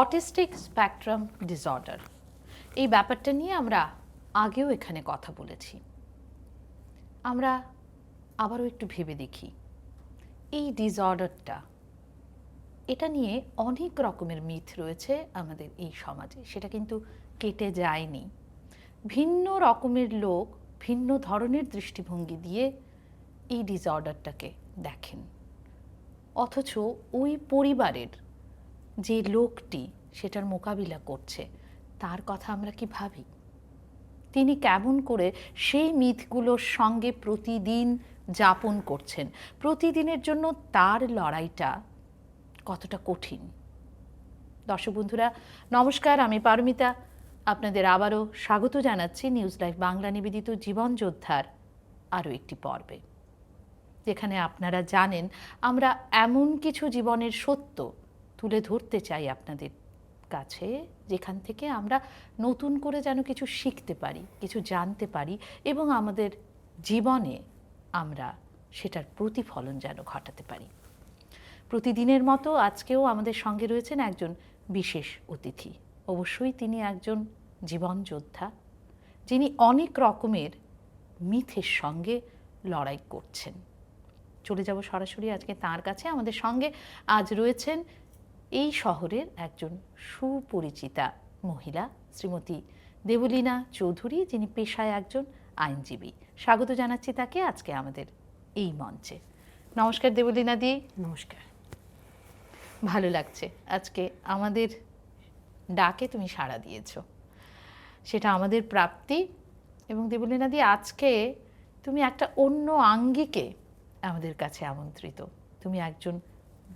Autistic spectrum disorder, এই ব্যাপারটা নিয়ে আমরা আগেও এখানে কথা বলেছি। আমরা আবারও একটু ভেবে দেখি, এই ডিসঅর্ডারটা, এটা নিয়ে অনেক রকমের মিথ রয়েছে আমাদের এই সমাজে, সেটা কিন্তু কেটে যায়নি। ভিন্ন রকমের লোক ভিন্ন ধরনের দৃষ্টিভঙ্গি দিয়ে এই ডিসঅর্ডারটাকে দেখেন, অথচ ওই পরিবারের যে লোকটি সেটার মোকাবিলা করছে তার কথা আমরা কি ভাবি? তিনি কেমন করে সেই মিথগুলোর সঙ্গে প্রতিদিন যাপন করছেন, প্রতিদিনের জন্য তার লড়াইটা কতটা কঠিন। দর্শক বন্ধুরা নমস্কার, আমি পারমিতা আপনাদের আবারও স্বাগত জানাচ্ছি নিউজ লাইভ বাংলা নিবেদিত জীবন যোদ্ধার আরও একটি পর্বে, যেখানে আপনারা জানেন আমরা এমন কিছু জীবনের সত্য তুলে ধরতে চাই আপনাদের কাছে, যেখান থেকে আমরা নতুন করে যেন কিছু শিখতে পারি, কিছু জানতে পারি এবং আমাদের জীবনে আমরা সেটার প্রতিফলন যেন ঘটাতে পারি। প্রতিদিনের মতো আজকেও আমাদের সঙ্গে রয়েছেন একজন বিশেষ অতিথি। অবশ্যই তিনি একজন জীবন যোদ্ধা, যিনি অনেক রকমের মিথের সঙ্গে লড়াই করছেন। চলে যাব সরাসরি আজকে তাঁর কাছে। আমাদের সঙ্গে আজ রয়েছেন এই শহরের একজন সুপরিচিতা মহিলা, শ্রীমতী দেবলীনা চৌধুরী, যিনি পেশায় একজন আইনজীবী। স্বাগত জানাচ্ছি তাকে আজকে আমাদের এই মঞ্চে। নমস্কার দেবলীনা দি। নমস্কার। ভালো লাগছে আজকে আমাদের ডাকে তুমি সাড়া দিয়েছ, সেটা আমাদের প্রাপ্তি। এবং দেবলীনা দি, আজকে তুমি একটা অন্য আঙ্গিকে আমাদের কাছে আমন্ত্রিত। তুমি একজন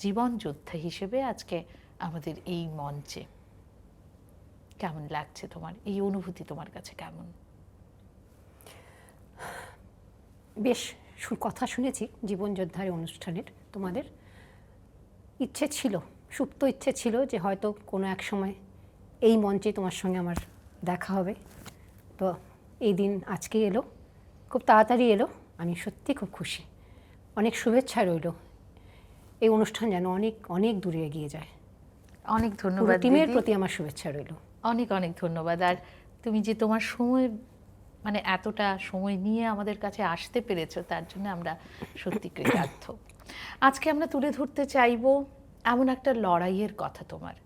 জীবন যোদ্ধা হিসেবে আজকে আমাদের এই মঞ্চে। কেমন লাগছে তোমার এই অনুভূতি? তোমার কাছে কেমন? বেশ কথা শুনেছি জীবন যোদ্ধার অনুষ্ঠানের। তোমাদের ইচ্ছে ছিল, সুপ্ত ইচ্ছে ছিল যে হয়তো কোনো এক সময় এই মঞ্চে তোমার সঙ্গে আমার দেখা হবে। তো এই দিন আজকে এলো, খুব তাড়াতাড়ি এলো। আমি সত্যি খুব খুশি। অনেক শুভেচ্ছা রইল। এই অনুষ্ঠান যেন অনেক অনেক দূরে এগিয়ে যায়। অনেক ধন্যবাদ। টিমের প্রতি আমার শুভেচ্ছা রইল। অনেক অনেক ধন্যবাদ। আর তুমি যে তোমার সময়, মানে এতটা সময় নিয়ে আমাদের কাছে আসতে পেরেছো, তার জন্য আমরা সত্যি কৃতার্থ। আজকে আমরা তুলে ধরতে চাইব এমন একটা লড়াইয়ের কথা তোমার,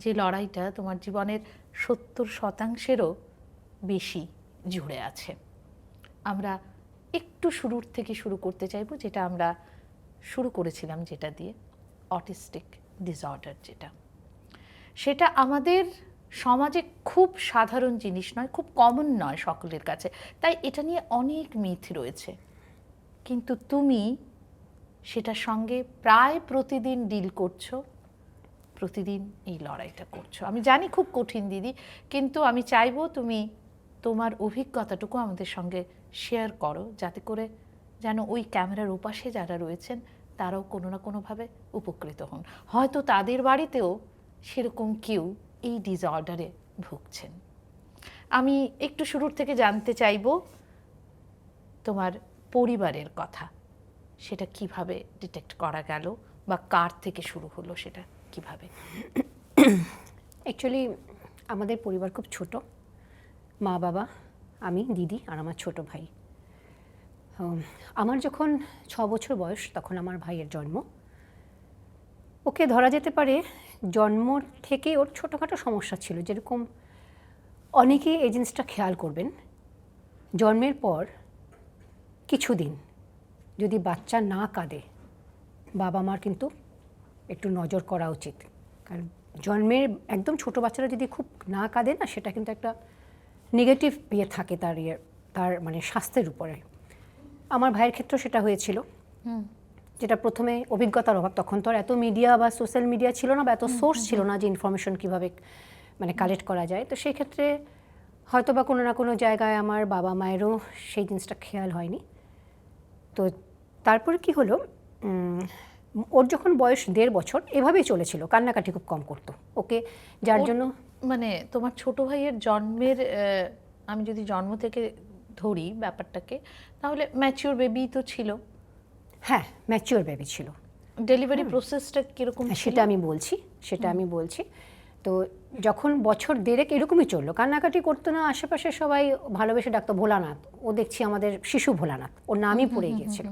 যে লড়াইটা তোমার জীবনের 70%-ও বেশি জুড়ে আছে। আমরা একটু শুরুর থেকে শুরু করতে চাইব, যেটা আমরা শুরু করেছিলাম যেটা দিয়ে, অটিস্টিক ডিসঅর্ডার, যেটা সেটা আমাদের সমাজে খুব সাধারণ জিনিস নয়, খুব কমন নয় সকলের কাছে, তাই এটা নিয়ে অনেক মিথ রয়েছে। কিন্তু তুমি সেটার সঙ্গে প্রায় প্রতিদিন ডিল করছো, প্রতিদিন এই লড়াইটা করছো। আমি জানি খুব কঠিন দিদি, কিন্তু আমি চাইবো তুমি তোমার অভিজ্ঞতাটুকু আমাদের সঙ্গে শেয়ার করো, যাতে করে যেন ওই ক্যামেরার ওপাশে যারা রয়েছেন তারাও কোনো না কোনোভাবে উপকৃত হন। হয়তো তাদের বাড়িতেও সেরকম কেউ এই ডিসঅর্ডারে ভুগছেন। আমি একটু শুরুর থেকে জানতে চাইব তোমার পরিবারের কথা, সেটা কিভাবে ডিটেক্ট করা গেল বা কার থেকে শুরু হলো, সেটা কিভাবে? অ্যাকচুয়ালি আমাদের পরিবার খুব ছোট। মা বাবা, আমি, দিদি আর আমার ছোট ভাই। আমার যখন 6 বছর বয়স তখন আমার ভাইয়ের জন্ম। ওকে ধরা যেতে পারে জন্ম থেকে ওর ছোটোখাটো সমস্যা ছিল, যেরকম অনেকেই এই জিনিসটা খেয়াল করবেন, জন্মের পর কিছুদিন যদি বাচ্চা না কাঁদে বাবা মার কিন্তু একটু নজর করা উচিত। কারণ জন্মের একদম ছোট বাচ্চারা যদি খুব না কাঁদে না, সেটা কিন্তু একটা নেগেটিভ থাকে তার মানে স্বাস্থ্যের উপরে। আমার ভাইয়ের ক্ষেত্রেও সেটা হয়েছিল, যেটা প্রথমে অভিজ্ঞতার অভাব। তখন তো আর এত মিডিয়া বা সোশ্যাল মিডিয়া ছিল না, বা এত সোর্স ছিল না যে ইনফরমেশন কীভাবে মানে কালেক্ট করা যায়। তো সেই ক্ষেত্রে হয়তো বা কোনো না কোনো জায়গায় আমার বাবা মায়েরও সেই জিনিসটা খেয়াল হয়নি। তো তারপরে কি হলো, ওর যখন বয়স 1.5 বছর এভাবেই চলেছিল, কান্নাকাটি খুব কম করতো ওকে, যার জন্য মানে তোমার ছোট ভাইয়ের জন্মের, আমি যদি জন্ম থেকে ধরি ব্যাপারটাকে, তাহলে ম্যাচিওর বেবি তো ছিল। হ্যাঁ, ম্যাচিওর বেবি ছিল। ডেলিভারি প্রসেসটা কীরকম? সেটা আমি বলছি। তো যখন বছর দেড়েক এরকমই চললো, কান্নাকাটি করতো না, আশেপাশে সবাই ভালোবেসে ডাকতো ভোলানাথ, ও দেখছি আমাদের শিশু ভোলানাথ, ওর নামই পড়ে গিয়েছিল।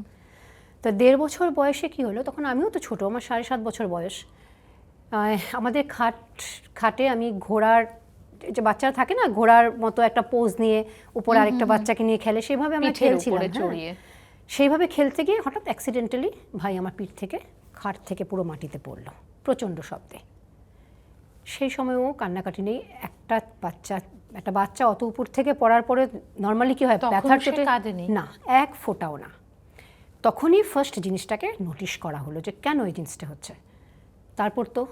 তো 1.5 বছর বয়সে কি হলো, তখন আমিও তো ছোট, আমার 7.5 বছর বয়স। আমাদের খাটে আমি ঘোড়ার যে বাচ্চারা থাকে না, ঘোড়ার মতো একটা পোজ নিয়ে উপরে আরেকটা বাচ্চাকে নিয়ে খেলে, সেভাবে আমরা খেলছিলাম। সেইভাবে খেলতে গিয়ে হঠাৎ অ্যাক্সিডেন্টালি ভাই আমার পিঠ থেকে খাট থেকে পুরো মাটিতে পড়লো প্রচণ্ড শব্দে। সেই সময়ও কান্নাকাটি নেই, একটা বাচ্চা অত উপর থেকে পড়ার পরে নর্মালি কি হয়, ব্যথার চোটে না, এক ফোঁটাও না। তখনই ফার্স্ট জিনিসটাকে নোটিশ করা হলো যে কেন এই জিনিসটা হচ্ছে। তারপর তো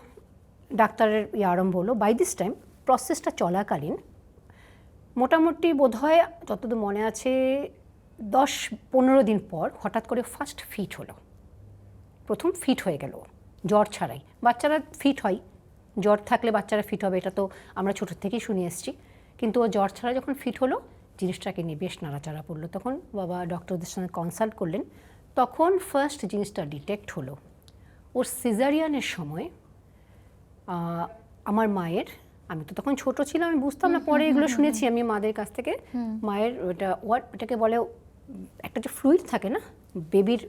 ডাক্তারের আরম্ভ হলো। বাই দিস টাইম প্রসেসটা চলাকালীন মোটামুটি বোধহয় যতদূর মনে আছে 10-15 দিন পর হঠাৎ করে ফার্স্ট ফিট হলো। প্রথম ফিট হয়ে গেল, জ্বর ছাড়াই। বাচ্চারা ফিট হয়, জ্বর থাকলে বাচ্চারা ফিট হবে, এটা তো আমরা ছোটোর থেকেই শুনে এসেছি। কিন্তু ও জ্বর ছাড়া যখন ফিট হলো, জিনিসটাকে নিয়ে বেশ নাড়াচাড়া পড়লো। তখন বাবা ডক্টরদের সঙ্গে কনসাল্ট করলেন, তখন ফার্স্ট জিনিসটা ডিটেক্ট হলো ওর সিজারিয়ানের সময় আমার মায়ের, আমি তো তখন ছোট ছিলাম, আমি বুঝতাম না, পরে এগুলো শুনেছি আমি মাদের কাছ থেকে। মায়ের এটাকে বলে একটা যে ফ্লুইড থাকে না, বেবিকে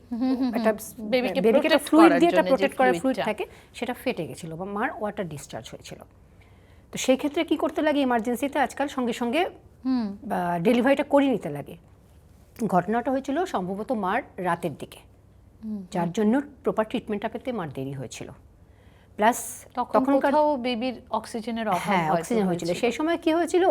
একটা ফ্লুইড দিয়ে একটা প্রোটেক্ট করার ফ্লুইড থাকে, সেটা ফেটে গেছিলো বা মার ওয়াটার ডিসচার্জ হয়েছিল। তো সেই ক্ষেত্রে কি করতে লাগে, ইমার্জেন্সিতে আজকাল সঙ্গে সঙ্গে ডেলিভারিটা করিয়ে নিতে লাগে। ঘটনাটা হয়েছিল সম্ভবত মার রাতের দিকে, যার জন্য প্রপার ট্রিটমেন্টটা পেতে মার দেরি হয়েছিল। প্লাস তখনকার বেবির অক্সিজেনের অভাব, হ্যাঁ অক্সিজেন হয়েছিল। সেই সময় কি হয়েছিল,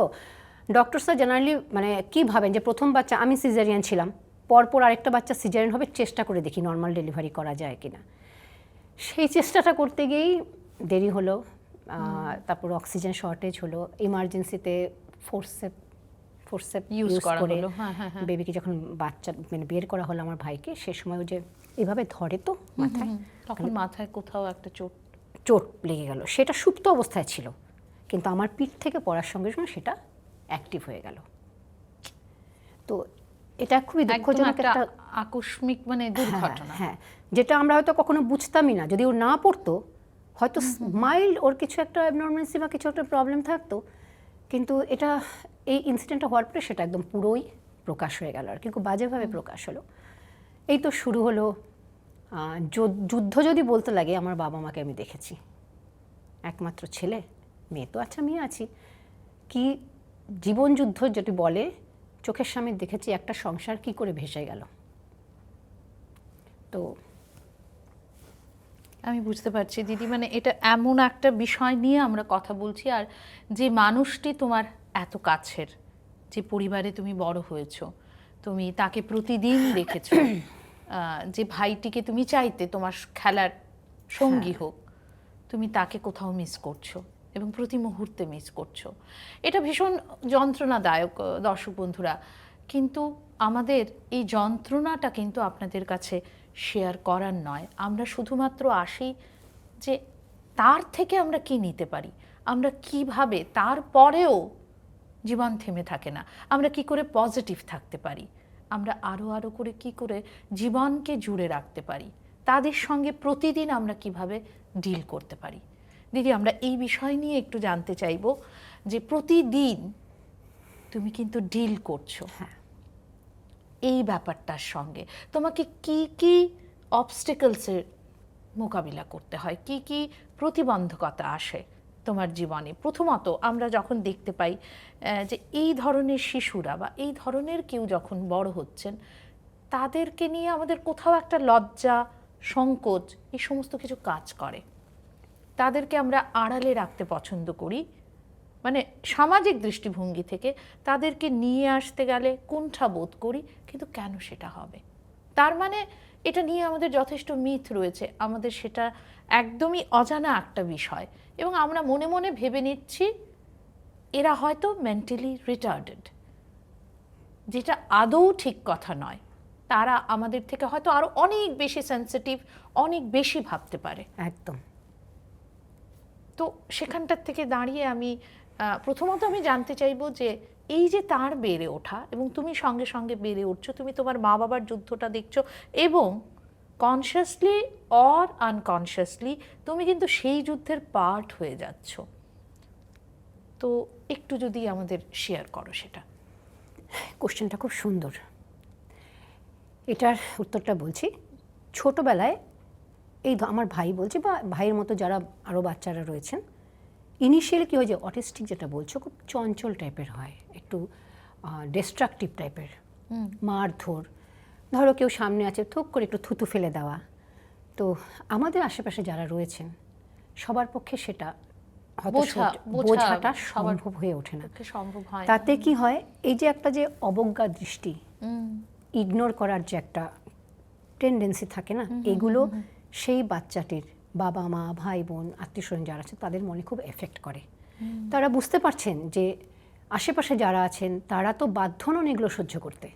ডক্টরসরা জেনারেলি মানে কি ভাবেন যে প্রথম বাচ্চা, আমি সিজারিয়ান ছিলাম, পরপর আরেকটা বাচ্চা সিজারিয়ান হবে, চেষ্টা করে দেখি নর্মাল ডেলিভারি করা যায় কিনা। সেই চেষ্টাটা করতে গিয়েই দেরি হলো। তারপর অক্সিজেন শর্টেজ হলো, ইমার্জেন্সিতে ফোর্সেপ ইউজ করে বেবিকে যখন বাচ্চা মানে বের করা হলো আমার ভাইকে, সে সময় যে এভাবে ধরে তো মাথায়, তখন মাথায় কোথাও একটা চোট লেগে গেল। সেটা সুপ্ত অবস্থায় ছিল, কিন্তু আমার পিঠ থেকে পড়ার সঙ্গে সঙ্গে সেটা অ্যাক্টিভ হয়ে গেল। তো এটা খুবই দুঃখজনক একটা আকস্মিক মানে দুর্ঘটনা। হ্যাঁ, যেটা আমরা হয়তো কখনো বুঝতামই না, যদি ও না পড়তো হয়তো মাইল্ড ওর কিছু একটা অ্যাবনর্মালিটি বা কিছু একটা প্রবলেম থাকতো, কিন্তু এটা এই ইনসিডেন্টটা হওয়ার পরে সেটা একদম পুরোই প্রকাশ হয়ে গেল, আর কি খুব বাজেভাবে প্রকাশ হলো। এই তো শুরু হলো যুদ্ধ। যদি বলতে লাগে, আমার বাবা মাকে আমি দেখেছি, একমাত্র ছেলে, মেয়ে তো আচ্ছা মেয়ে আছি, কি জীবন যুদ্ধ যদি বলে, চোখের সামনে দেখেছি একটা সংসার কি করে ভেসে গেল। তো আমি বুঝতে পারছি দিদি, মানে এটা এমন একটা বিষয় নিয়ে আমরা কথা বলছি, আর যে মানুষটি তোমার এত কাছের, যে পরিবারে তুমি বড় হয়েছো, তুমি তাকে প্রতিদিন দেখেছো, যে ভাইটিকে তুমি চাইতে তোমার খেলার সঙ্গী হোক, তুমি তাকে কোথাও মিস করছো এবং প্রতি মুহূর্তে মিস করছো। এটা ভীষণ যন্ত্রণাদায়ক দর্শক বন্ধুরা, কিন্তু আমাদের এই যন্ত্রণাটা কিন্তু আপনাদের কাছে শেয়ার করার নয়। আমরা শুধুমাত্র আসি যে তার থেকে আমরা কি নিতে পারি, আমরা কিভাবে, তারপরেও জীবন থেমে থাকে না, আমরা কি করে পজিটিভ থাকতে পারি, আমরা আরও আরও করে কি করে জীবনকে জুড়ে রাখতে পারি, তাদের সঙ্গে প্রতিদিন আমরা কিভাবে ডিল করতে পারি। দিদি, আমরা এই বিষয় নিয়ে একটু জানতে চাইব যে প্রতিদিন তুমি কিন্তু ডিল করছো এই ব্যাপারটার সঙ্গে, তোমাকে কি কি অবস্টেকলসের মোকাবিলা করতে হয়, কি কি প্রতিবন্ধকতা আসে তোমার জীবনে। প্রথমত আমরা যখন দেখতে পাই যে এই ধরনের শিশুরা বা এই ধরনের কেউ যখন বড় হচ্ছেন, তাদেরকে নিয়ে আমাদের কোথাও একটা লজ্জা, সংকোচ, এই সমস্ত কিছু কাজ করে। তাদেরকে আমরা আড়ালে রাখতে পছন্দ করি, মানে সামাজিক দৃষ্টিভঙ্গি থেকে তাদেরকে নিয়ে আসতে গেলে কুণ্ঠা বোধ করি, কিন্তু কেন সেটা হবে? তার মানে এটা নিয়ে আমাদের যথেষ্ট মিথ রয়েছে, আমাদের সেটা একদমই অজানা একটা বিষয়, এবং আমরা মনে মনে ভেবে নিচ্ছি এরা হয়তো মেন্টালি রিটার্ডেড, যেটা আদৌ ঠিক কথা নয়। তারা আমাদের থেকে হয়তো আরো অনেক বেশি সেন্সিটিভ, অনেক বেশি ভাবতে পারে। একদম। তো সেখানটার থেকে দাঁড়িয়ে আমি প্রথমত আমি জানতে চাইবো যে এই যে তার বেড়ে ওঠা, এবং তুমি সঙ্গে সঙ্গে বেড়ে উঠছো, তুমি তোমার মা বাবার যুদ্ধটা দেখছো, এবং কনসিয়াসলি অর আনকনসিয়াসলি তুমি কিন্তু সেই যুদ্ধের পার্ট হয়ে যাচ্ছ। তো একটু যদি আমাদের শেয়ার করো সেটা। কোশ্চেনটা খুব সুন্দর। এটার উত্তরটা বলছি। ছোটবেলায় আমার ভাই বলছে, বা ভাইয়ের মতো যারা আরও বাচ্চারা রয়েছেন, ইনিশিয়ালি কী হয় যে অটিস্টিক যেটা বলছো খুব চঞ্চল টাইপের হয়, একটু ডিস্ট্রাকটিভ টাইপের, মারধর, ধরো কেউ সামনে আছে থুক করে একটু থুতু ফেলে দেওয়া। তো আমাদের আশেপাশে যারা রয়েছেন সবার পক্ষে সেটা হয়তো বোঝাটা সম্ভব হয়ে ওঠে না। সম্ভব হয় তাতে কি হয়, এই যে একটা যে অবজ্ঞা দৃষ্টি, ইগনোর করার যে একটা টেন্ডেন্সি থাকে না, এগুলো সেই বাচ্চাটির বাবা মা ভাই বোন আত্মীয় স্বজন যারা আছেন তাদের মনে খুব এফেক্ট করে। তারা বুঝতে পারছেন যে আশেপাশে যারা আছেন তারা তো বাধ্য নন এগুলো সহ্য করতে,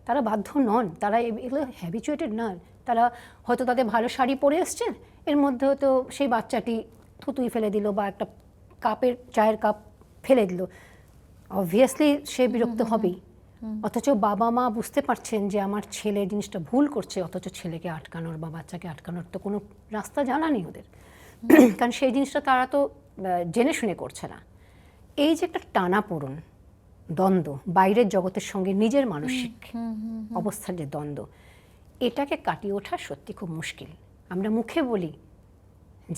তারা বাধ্য নন, তারা এগুলো হ্যাবিচুয়েটেড নন। তারা হয়তো তাদের ভালো শাড়ি পরে এসছেন, এর মধ্যে হয়তো সেই বাচ্চাটি থুতুই ফেলে দিল বা একটা চায়ের কাপ ফেলে দিল, অবভিয়াসলি সে বিরক্ত হবেই। অথচ বাবা মা বুঝতে পারছেন যে আমার ছেলে জিনিসটা ভুল করছে, অথচ ছেলেকে আটকানোর বা বাচ্চাকে আটকানোর তো কোনো রাস্তা জানা নেই ওদের, কারণ সেই জিনিসটা তারা তো জেনে শুনে করছে না। এই যে একটা টানাপোড়েন, দ্বন্দ্ব, বাইরের জগতের সঙ্গে নিজের মানসিক অবস্থার যে দ্বন্দ্ব, এটাকে কাটিয়ে ওঠা সত্যি খুব মুশকিল। আমরা মুখে বলি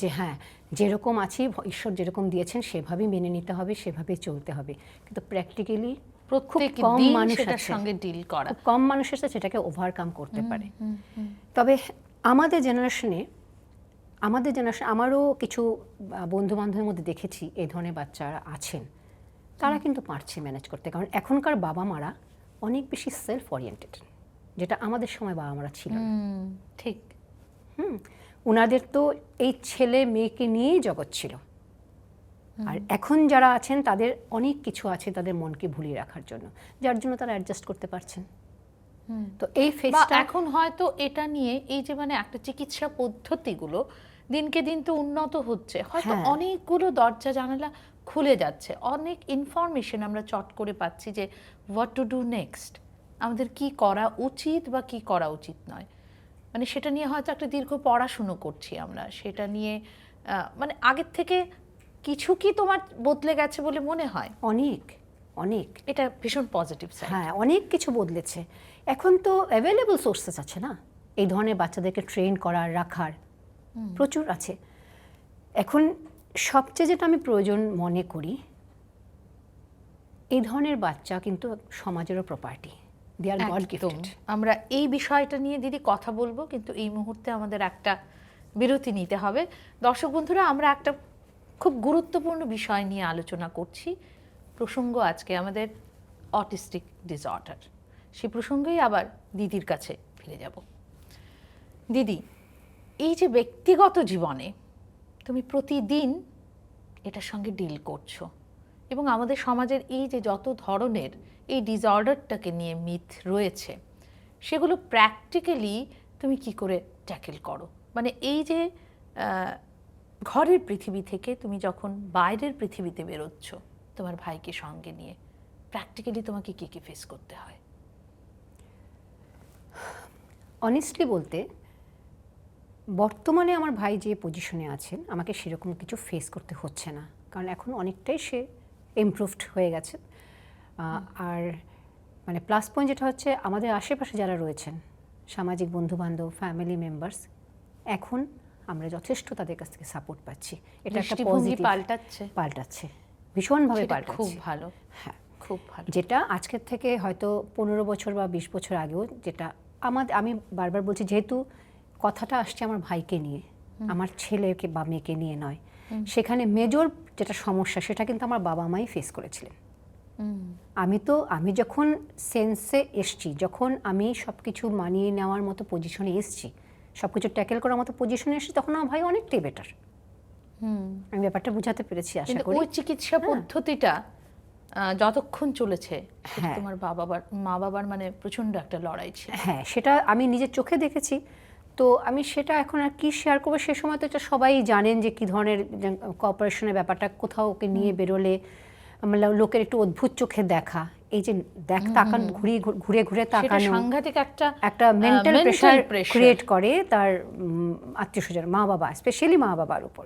যে হ্যাঁ যেরকম আছি ঈশ্বর যেরকম দিয়েছেন সেভাবেই মেনে নিতে হবে, সেভাবেই চলতে হবে, কিন্তু প্র্যাকটিক্যালি প্রত্যেক কম দিন মানুষ সেটার আছে, সঙ্গে ডিল করা, কম মানুষ আছে সেটাকে ওভারকাম করতে পারে। তবে আমাদের জেনারেশনে আমারও কিছু বন্ধু বান্ধবের মধ্যে দেখেছি এই ধরনের বাচ্চারা আছেন, তারা কিন্তু পারছে ম্যানেজ করতে, কারণ এখনকার বাবা মারা অনেক বেশি সেলফ ওরিয়েন্টেড, যেটা আমাদের সময় বাবা মারা ছিল না। ঠিক। ওনাদের তো এই ছেলে মেয়েকে নিয়েই জগৎ ছিল, আর এখন যারা আছেন তাদের অনেক কিছু আছে তাদের মনকে ভুলিয়ে রাখার জন্য, যার জন্য তারা অ্যাডজাস্ট করতে পারছেন। তো এই ফেজটা এখন হয়তো এটা নিয়ে এই যে মানে একটা চিকিৎসা পদ্ধতিগুলো দিনকে দিন তো উন্নত হচ্ছে, হয়তো অনেকগুলো দরজা জানালা খুলে যাচ্ছে, অনেক ইনফরমেশন আমরা চট করে পাচ্ছি যে হোয়াট টু ডু নেক্সট, আমাদের কি করা উচিত বা কি করা উচিত নয়। মানে সেটা নিয়ে হয়তো একটা দীর্ঘ পড়াশুনো করছি আমরা, সেটা নিয়ে মানে আগের থেকে কিছু কি তোমার বদলে গেছে বলে মনে হয়? অনেক অনেক, এটা ভীষণ পজিটিভ সাইড। হ্যাঁ অনেক কিছু বদলেছে। এখন তো অ্যাভেলেবল সোর্সেস আছে না এই ধরনের বাচ্চাদেরকে ট্রেন করার, রাখার, প্রচুর আছে। এখন সবচেয়ে যেটা আমি প্রয়োজন মনে করি, এই ধরনের বাচ্চা কিন্তু সমাজেরও প্রপার্টি, দে আর গড গিফটেড। আমরা এই বিষয়টা নিয়ে দিদি কথা বলবো, কিন্তু এই মুহূর্তে আমাদের একটা বিরতি নিতে হবে। দর্শক বন্ধুরা, আমরা একটা খুব গুরুত্বপূর্ণ বিষয় নিয়ে আলোচনা করছি। প্রসঙ্গ আজকে আমাদের অটিস্টিক ডিসঅর্ডার, সেই প্রসঙ্গেই আবার দিদির কাছে ফিরে যাব। দিদি, এই যে ব্যক্তিগত জীবনে তুমি প্রতিদিন এটার সঙ্গে ডিল করছো, এবং আমাদের সমাজের এই যে যত ধরনের এই ডিসঅর্ডারটাকে নিয়ে মিথ রয়েছে, সেগুলো প্র্যাকটিক্যালি তুমি কি করে ট্যাকেল করো? মানে এই যে ঘরের পৃথিবী থেকে তুমি যখন বাইরের পৃথিবীতে বেরোচ্ছ তোমার ভাইকে সঙ্গে নিয়ে, প্র্যাকটিক্যালি তোমাকে কি কি ফেস করতে হয়? অনেস্টলি বলতে, বর্তমানে আমার ভাই যে পজিশনে আছেন আমাকে সেরকম কিছু ফেস করতে হচ্ছে না, কারণ এখন অনেকটাই সে ইমপ্রুভড হয়ে গেছে। আর মানে প্লাস পয়েন্ট যেটা হচ্ছে, আমাদের আশেপাশে যারা রয়েছেন সামাজিক বন্ধুবান্ধব, ফ্যামিলি মেম্বার্স, এখন আমরা যথেষ্ট তাদের কাছ থেকে সাপোর্ট পাচ্ছি। এটা একটা পজিটিভ, পাল্টাচ্ছে ভীষণভাবে, পাল্টাচ্ছে। খুব ভালো, হ্যাঁ খুব ভালো। যেটা আজকের থেকে হয়তো 15 বছর বা 20 বছর আগেও, যেটা আমি বারবার বলছি, যেহেতু কথাটা আসছে আমার ভাইকে নিয়ে, আমার ছেলেকে বা মেয়েকে নিয়ে নয়, সেখানে মেজর যেটা সমস্যা সেটা কিন্তু আমার বাবা মাই ফেস করেছিলেন। আমি যখন সেন্সে এসছি, যখন আমি সব কিছু মানিয়ে নেওয়ার মতো পজিশনে এসছি, সব কিছু ট্যাকেল করার মতো পজিশনে এসছি, তখন আমার ভাই অনেকটাই বেটার। আমি ব্যাপারটা বুঝাতে পেরেছি আশা করি। ওই চিকিৎসা পদ্ধতিটা যতক্ষণ চলেছে, তোমার মা বাবার মানে প্রচন্ড একটা লড়াই ছিল। হ্যাঁ, সেটা আমি নিজের চোখে দেখেছি। তো আমি সেটা এখন আর কি শেয়ার করবো, সে সময় তো এটা সবাই জানেন যে কি ধরনের কোঅপারেশনের ব্যাপারটা, কোথাও ওকে নিয়ে বেরোলে লোকের একটু অদ্ভুত চোখে দেখা, এই যে তাকান, ঘুরে ঘুরে তাকানো, সাংঘাতিক একটা মেন্টাল প্রেশার ক্রিয়েট করে তার আত্মীয় স্বজন, মা বাবা, স্পেশালি মা বাবার উপর।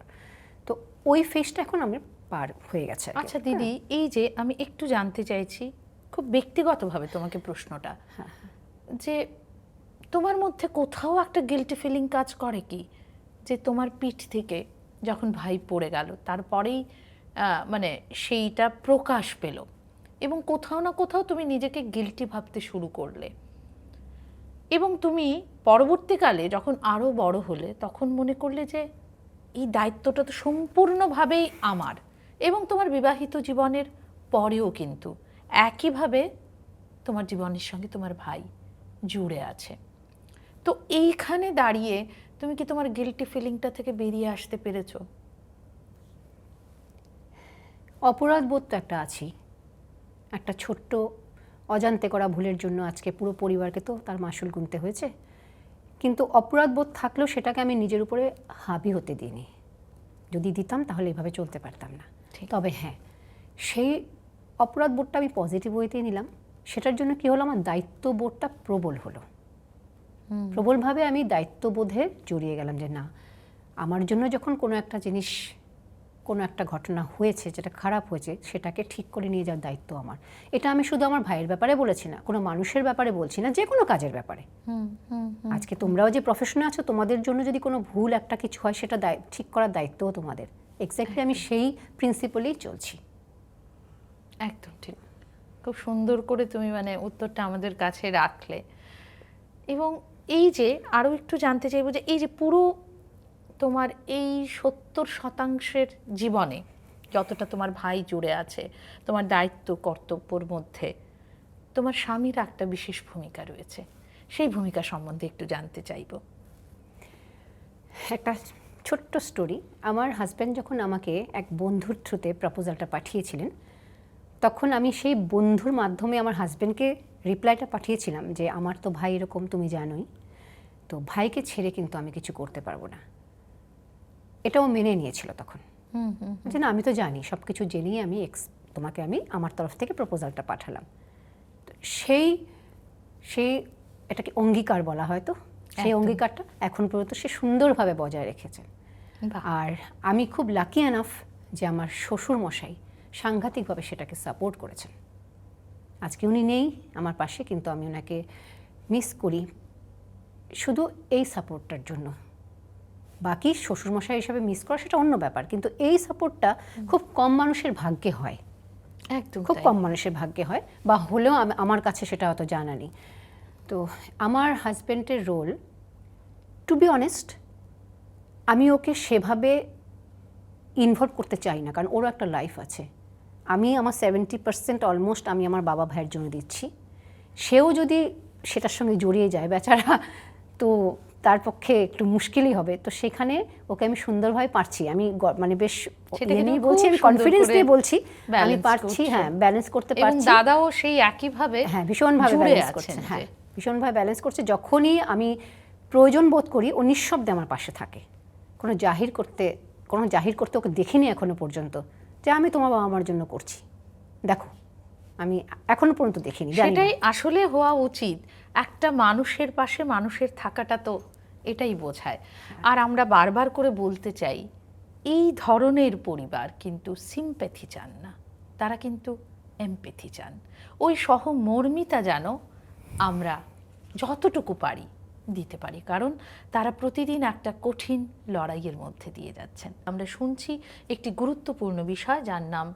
তো ওই ফেসটা এখন আমরা পার হয়ে গেছে আর কি। আচ্ছা দিদি, এই যে আমি একটু জানতে চাইছি খুব ব্যক্তিগতভাবে তোমাকে প্রশ্নটা, যে তোমার মধ্যে কোথাও একটা গিল্টি ফিলিং কাজ করে কি, যে তোমার পিঠ থেকে যখন ভাই পড়ে গেল তারপরেই মানে সেইটা প্রকাশ পেল এবং কোথাও না কোথাও তুমি নিজেকে গিল্টি ভাবতে শুরু করলে, এবং তুমি পরবর্তীকালে যখন আরও বড় হলে তখন মনে করলে যে এই দায়িত্বটা তো সম্পূর্ণভাবেই আমার, এবং তোমার বিবাহিত জীবনের পরেও কিন্তু একইভাবে তোমার জীবনের সঙ্গে তোমার ভাই জুড়ে আছে। তো এইখানে দাঁড়িয়ে তুমি কি তোমার গিল্টি ফিলিংটা থেকে বেরিয়ে আসতে পেরেছো? অপরাধ বোধ তো একটা আছেই। একটা ছোট্ট অজান্তে করা ভুলের জন্য আজকে পুরো পরিবারকে তো তার মাসুল গুনতে হয়েছে। কিন্তু অপরাধ বোধ থাকলেও সেটাকে আমি নিজের উপরে হাবি হতে দিইনি। যদি দিতাম তাহলে এভাবে চলতে পারতাম না। তবে হ্যাঁ, সেই অপরাধ বোধটা আমি পজিটিভ ওয়েতেই নিলাম। সেটার জন্য কী হলো, আমার দায়িত্ববোধটা প্রবল হলো। প্রবলভাবে আমি দায়িত্ববোধে জড়িয়ে গেলাম যে না, আমার জন্য যখন কোনো একটা জিনিস, কোনো একটা ঘটনা হয়েছে যেটা খারাপ হয়েছে, সেটাকে ঠিক করে নিয়ে যাওয়ার দায়িত্ব আমার। এটা আমি শুধু আমার ভাইয়ের ব্যাপারে বলেছি না, কোনো মানুষের ব্যাপারে বলছি না, যে কোনো কাজের ব্যাপারে। আজকে তোমরাও যে প্রফেশনে আছো, তোমাদের জন্য যদি কোনো ভুল একটা কিছু হয়, সেটা ঠিক করার দায়িত্বও তোমাদের। এক্স্যাক্টলি আমি সেই প্রিন্সিপালেই চলছি। একদম ঠিক, খুব সুন্দর করে তুমি মানে উত্তরটা আমাদের কাছে রাখলে। এবং এই যে আরও একটু জানতে চাইবো যে এই যে পুরো তোমার এই 70% জীবনে যতটা তোমার ভাই জুড়ে আছে, তোমার দায়িত্ব কর্তব্যর মধ্যে তোমার স্বামীর একটা বিশেষ ভূমিকা রয়েছে, সেই ভূমিকা সম্বন্ধে একটু জানতে চাইবো। একটা ছোট্ট স্টোরি। আমার হাজব্যান্ড যখন আমাকে এক বন্ধুর থ্রুতে প্রপোজালটা পাঠিয়েছিলেন, তখন আমি সেই বন্ধুর মাধ্যমে আমার হাজব্যান্ডকে রিপ্লাইটা পাঠিয়েছিলাম যে আমার তো ভাই এরকম, তুমি জানোই, তো ভাইকে ছেড়ে কিন্তু আমি কিছু করতে পারবো না। এটাও মেনে নিয়েছিল তখন, যে না আমি তো জানি, সব কিছু জেনেই আমি তোমাকে আমি আমার তরফ থেকে প্রপোজালটা পাঠালাম। তো সেই এটাকে অঙ্গীকার বলা হয়, তো সেই অঙ্গীকারটা এখন পর্যন্ত সে সুন্দরভাবে বজায় রেখেছে। আর আমি খুব লাকি এনাফ যে আমার শ্বশুর মশাই সাংঘাতিকভাবে সেটাকে সাপোর্ট করেছেন। আজকে উনি নেই আমার পাশে, কিন্তু আমি ওনাকে মিস করি শুধু এই সাপোর্টটার জন্য। বাকি শ্বশুরমশাই হিসাবে মিস করা সেটা অন্য ব্যাপার, কিন্তু এই সাপোর্টটা খুব কম মানুষের ভাগ্যে হয়। একদম খুব কম মানুষের ভাগ্যে হয়, বা হলেও আমার কাছে সেটা অত জানা নেই। তো আমার হাজব্যান্ডের রোল, টু বি অনেস্ট, আমি ওকে সেভাবে ইনভলভ করতে চাই না, কারণ ওরও একটা লাইফ আছে। আমি আমার 70% অলমোস্ট আমি আমার বাবা ভাইয়ের জন্য দিচ্ছি। সেও যদি সেটার সঙ্গে জড়িয়ে যায় বেচারা, তো তার পক্ষে একটু মুশকিলই হবে। তো সেখানে ওকে আমি সুন্দরভাবে পারছি, আমি মানে বেশ নিয়েই বলছি, আমি কনফিডেন্স দিয়ে বলছি আমি পারছি, হ্যাঁ ব্যালেন্স করতে পারছি। দাদাও সেই একইভাবে, হ্যাঁ ভীষণভাবে ব্যালেন্স করছে, হ্যাঁ ভীষণভাবে ব্যালেন্স করছে। যখনই আমি প্রয়োজন বোধ করি ও নিঃশব্দে আমার পাশে থাকে। কোনো জাহির করতে ওকে দেখিনি এখনো পর্যন্ত যে আমি তোমার বাবা আমার জন্য করছি, দেখো আমি এখনো পর্যন্ত দেখিনি। সেটাই আসলে হওয়া উচিত। একটা মানুষের পাশে মানুষের থাকাটা তো এটাই বোঝায়। আর আমরা বারবার করে বলতে চাই, এই ধরনের পরিবার কিন্তু সিম্প্যাথি চান না, তারা কিন্তু এমপ্যাথি চান। ওই সহমর্মিতা যেন আমরা যতটুকু পারি দিতে পারি, কারণ তারা প্রতিদিন একটা কঠিন লড়াইয়ের মধ্যে দিয়ে যাচ্ছেন। আমরা শুনছি একটি গুরুত্বপূর্ণ বিষয় যার নাম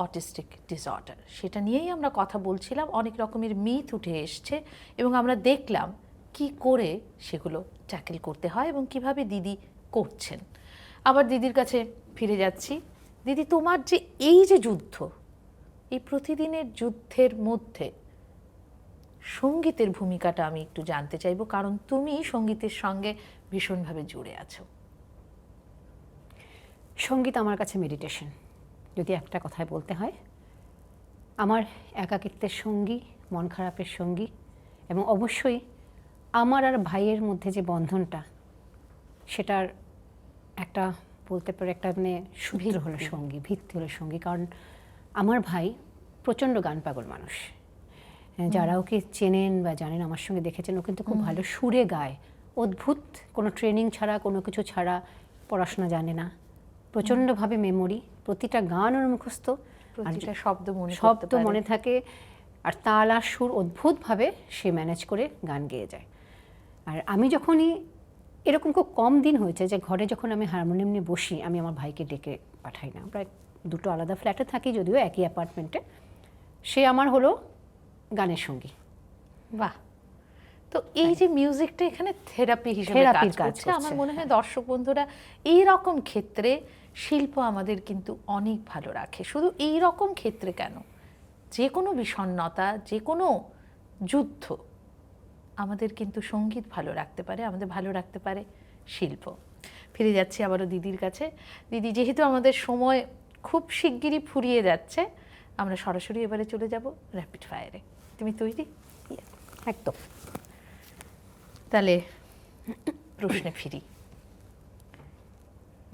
অটিস্টিক ডিসঅর্ডার। সেটা নিয়েই আমরা কথা বলছিলাম, অনেক রকমের মিথ উঠে এসছে এবং আমরা দেখলাম কি করে সেগুলো ট্যাকেল করতে হয় এবং কিভাবে দিদি করছেন। আবার দিদির কাছে ফিরে যাচ্ছি। দিদি, তোমার যে এই যে যুদ্ধ, এই প্রতিদিনের যুদ্ধের মধ্যে সঙ্গীতের ভূমিকাটা আমি একটু জানতে চাইব, কারণ তুমি সঙ্গীতের সঙ্গে ভীষণভাবে জুড়ে আছো। সঙ্গীত আমার কাছে মেডিটেশন, যদি একটা কথায় বলতে হয়। আমার একাকিত্বের সঙ্গী, মন খারাপের সঙ্গী, এবং অবশ্যই আমার আর ভাইয়ের মধ্যে যে বন্ধনটা, সেটার একটা বলতে পারে একটা মানে সূত্র হলো সঙ্গী, ভিত্তি হলো সঙ্গী। কারণ আমার ভাই প্রচণ্ড গান পাগল মানুষ। যারা ওকে চেনেন বা জানেন, আমার সঙ্গে দেখেছেন, ও কিন্তু খুব ভালো সুরে গায়, অদ্ভুত, কোনো ট্রেনিং ছাড়া, কোনো কিছু ছাড়া, পড়াশোনা জানে না, প্রচণ্ডভাবে মেমোরি, প্রতিটা গান ওর মুখস্থ, প্রতিটা শব্দ মনে করতে শব্দ পারে। মনে থাকে, আর তাল আর সুর অদ্ভুতভাবে সে ম্যানেজ করে গান গেয়ে যায়। আর আমি যখনই এরকম খুব কম দিন হয়েছে যে ঘরে যখন আমি হারমোনিয়াম নিয়ে বসি, আমি আমার ভাইকে ডেকে পাঠাই না। আমরা দুটো আলাদা ফ্ল্যাটে থাকি, যদিও একই অ্যাপার্টমেন্টে। সে আমার হলো গানের সঙ্গী। বাহ, তো এই যে মিউজিকটা এখানে থেরাপি হিসেবে থেরাপির কাজ করছে, আমার মনে হয় দর্শক বন্ধুরা এই রকম ক্ষেত্রে শিল্প আমাদের কিন্তু অনেক ভালো রাখে। শুধু এই রকম ক্ষেত্রে কেন, যে কোনো বিষণ্ণতা, যে কোনো যুদ্ধ, আমাদের কিন্তু সঙ্গীত ভালো রাখতে পারে, আমাদের ভালো রাখতে পারে শিল্প। ফিরে যাচ্ছি আবারও দিদির কাছে। দিদি, যেহেতু আমাদের সময় খুব শিগগিরই ফুরিয়ে যাচ্ছে, আমরা সরাসরি এবারে চলে যাব র্যাপিড ফায়ারে। তুমি তৈরি? একদম। তাহলে প্রশ্নে ফিরি।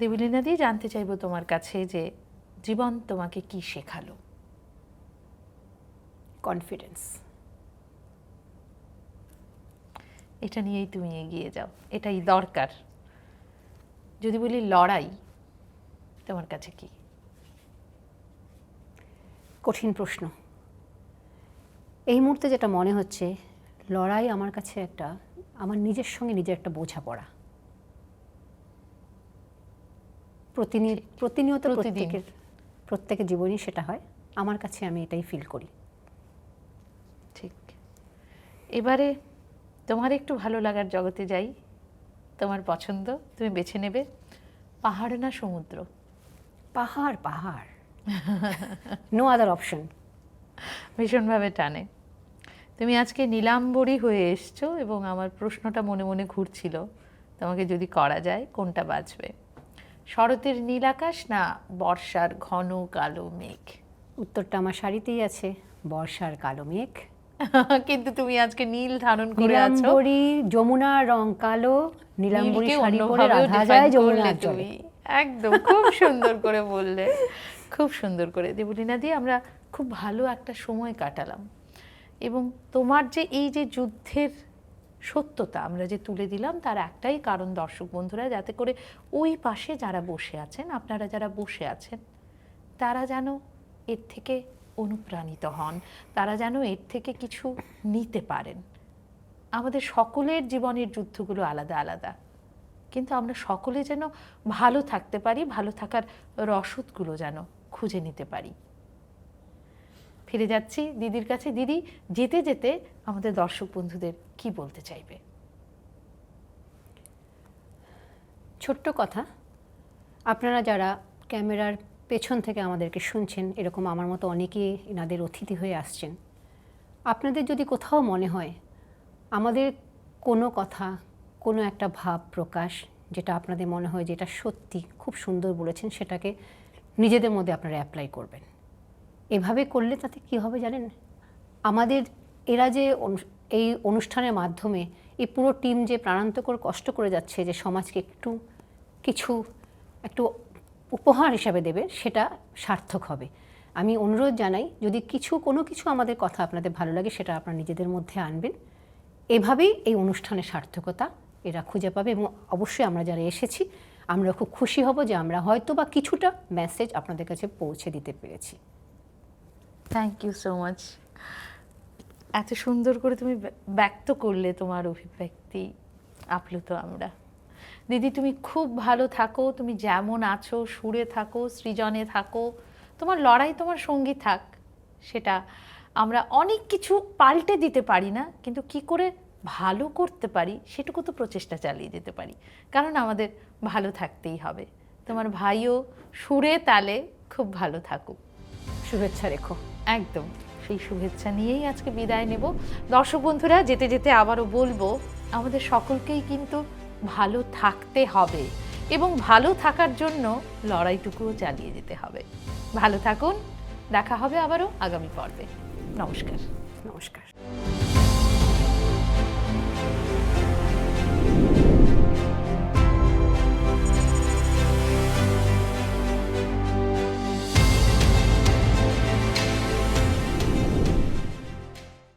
দেবলীনা দি, জানতে চাইবো তোমার কাছে যে জীবন তোমাকে কি শেখালো? কনফিডেন্স। এটা নিয়েই তুমি এগিয়ে যাও, এটাই দরকার। যদি বলি লড়াই, তোমার কাছে কি? কঠিন প্রশ্ন। এই মুহূর্তে যেটা মনে হচ্ছে, লড়াই আমার কাছে একটা, আমার নিজের সঙ্গে নিজের একটা বোঝাপড়া। প্রতিনিয়ত প্রত্যেকের জীবনই সেটা হয়। আমার কাছে আমি এটাই ফিল করি। ঠিক। এবারে তোমার একটু ভালো লাগার জগতে যাই। তোমার পছন্দ, তুমি বেছে নেবে পাহাড় না সমুদ্র? পাহাড়, পাহাড়, নো আদার অপশন। ভীষণভাবে টানে। তুমি আজকে নীলাম্বরী হয়ে এসছো এবং আমার প্রশ্নটা মনে মনে ঘুরছিল, তোমাকে যদি করা যায় কোনটা বাঁচবে, শরতের নীল আকাশ না বর্ষার ঘন কালো মেঘ? উত্তরটা আমার শাড়িতেই আছে, বর্ষার কালো মেঘ। কিন্তু তুমি আজকে নীল ধারণ করে আছো। নীলাম্বরী, যমুনার রং কালো, নীলাম্বরী নীলকে শাড়ি পরে অন্যভাবেও রাধা define যায় করলে যমুনার জলে। তুমি। একদম, খুব সুন্দর করে বললে, খুব সুন্দর করে। দেবলীনা দি, আমরা খুব ভালো একটা সময় কাটালাম এবং তোমার যে এই যে যুদ্ধের সত্যতা আমরা যে তুলে দিলাম, তার একটাই কারণ দর্শক বন্ধুরা, যাতে করে ওই পাশে যারা বসে আছেন, আপনারা যারা বসে আছেন, তারা যেন এর থেকে অনুপ্রাণিত হন, তারা যেন এর থেকে কিছু নিতে পারেন। আমাদের সকলের জীবনের যুদ্ধগুলো আলাদা আলাদা, কিন্তু আমরা সকলে যেন ভালো থাকতে পারি, ভালো থাকার রসদগুলো যেন খুঁজে নিতে পারি। ফিরে যাচ্ছি দিদির কাছে। দিদি, যেতে যেতে আমাদের দর্শক বন্ধুদের কি বলতে চাইবে? ছোট্ট কথা, আপনারা যারা ক্যামেরার পেছন থেকে আমাদেরকে শুনছেন, এরকম আমার মতো অনেকেই এনাদের অতিথি হয়ে আসছেন, আপনাদের যদি কোথাও মনে হয় আমাদের কোনো কথা, কোনো একটা ভাব প্রকাশ, যেটা আপনাদের মনে হয় যেটা সত্যি খুব সুন্দর বলেছেন, সেটাকে নিজেদের মধ্যে আপনারা অ্যাপ্লাই করবেন। এভাবে করলে তাতে কি হবে জানেন, আমাদের এরা যে এই অনুষ্ঠানের মাধ্যমে এই পুরো টিম যে প্রাণান্তকর কষ্ট করে যাচ্ছে, যে সমাজকে একটু উপহার হিসাবে দেবে, সেটা সার্থক হবে। আমি অনুরোধ জানাই, যদি কোনো কিছু আমাদের কথা আপনাদের ভালো লাগে, সেটা আপনারা নিজেদের মধ্যে আনবেন। এভাবেই এই অনুষ্ঠানের সার্থকতা এরা খুঁজে পাবে এবং অবশ্যই আমরা যারা এসেছি, আমরা খুব খুশি হব যে আমরা হয়তো বা কিছুটা মেসেজ আপনাদের কাছে পৌঁছে দিতে পেরেছি। Thank you so much. এত সুন্দর করে তুমি ব্যক্ত করলে তোমার অভিব্যক্তি, আপ্লুত আমরা। দিদি, তুমি খুব ভালো থাকো, তুমি যেমন আছো সুরে থাকো, সৃজনে থাকো, তোমার লড়াই তোমার সঙ্গী থাক। সেটা আমরা অনেক কিছু পাল্টে দিতে পারি না, কিন্তু কি করে ভালো করতে পারি সেটুকু তো প্রচেষ্টা চালিয়ে যেতে পারি, কারণ আমাদের ভালো থাকতেই হবে। তোমার ভাইও সুরে তালে খুব ভালো থাকুক, শুভেচ্ছা রেখো। একদম সেই শুভেচ্ছা নিয়েই আজকে বিদায় নেব। দর্শক বন্ধুরা, যেতে যেতে আবারও বলবো, আমাদের সকলকেই কিন্তু ভালো থাকতে হবে এবং ভালো থাকার জন্য লড়াইটুকুও চালিয়ে যেতে হবে। ভালো থাকুন, দেখা হবে আবারও আগামী পর্বে। নমস্কার। নমস্কার।